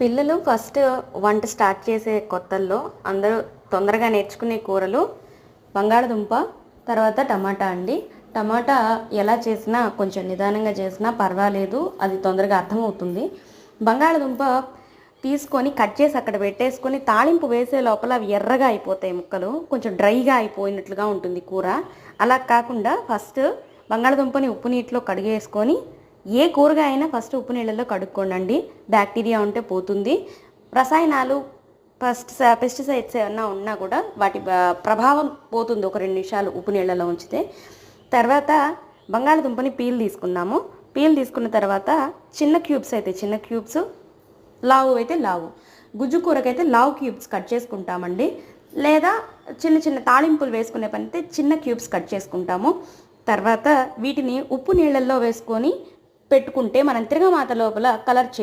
పిల్లలు ఫస్ట్ వంట స్టార్ట్ చేసే కొత్తల్లో అందరూ తొందరగా నేర్చుకునే కూరలు బంగాళదుంప, తర్వాత టమాటా అండి. టమాటా ఎలా చేసినా కొంచెం నిదానంగా చేసినా పర్వాలేదు, అది తొందరగా అర్థమవుతుంది. బంగాళదుంప తీసుకొని కట్ చేసి అక్కడ పెట్టేసుకొని తాళింపు వేసే లోపల అవి ఎర్రగా అయిపోతాయి ముక్కలు, కొంచెం డ్రైగా అయిపోయినట్లుగా ఉంటుంది కూర. అలా కాకుండా ఫస్ట్ బంగాళదుంపని ఉప్పు నీటిలో కడిగేసుకొని, ఏ కూరగాయ అయినా ఫస్ట్ ఉప్పు నీళ్ళల్లో కడుక్కోండి, బ్యాక్టీరియా ఉంటే పోతుంది. రసాయనాలు పెస్టిసైడ్స్ ఏమన్నా ఉన్నా కూడా వాటి ప్రభావం పోతుంది ఒక 2 నిమిషాలు ఉప్పు నీళ్ళలో ఉంచితే. తర్వాత బంగాళదుంపని పీల్ తీసుకుందాము. పీల్ తీసుకున్న తర్వాత చిన్న క్యూబ్స్ అయితే చిన్న క్యూబ్స్, లావు అయితే లావు, గుజ్జు కూరకైతే లావు క్యూబ్స్ కట్ చేసుకుంటామండి. లేదా చిన్న చిన్న తాళింపులు వేసుకునే పని అయితే చిన్న క్యూబ్స్ కట్ చేసుకుంటాము. తర్వాత వీటిని ఉప్పు నీళ్ళల్లో వేసుకొని పెట్టుకుంటే మనం తిరగమాత లోపల కలర్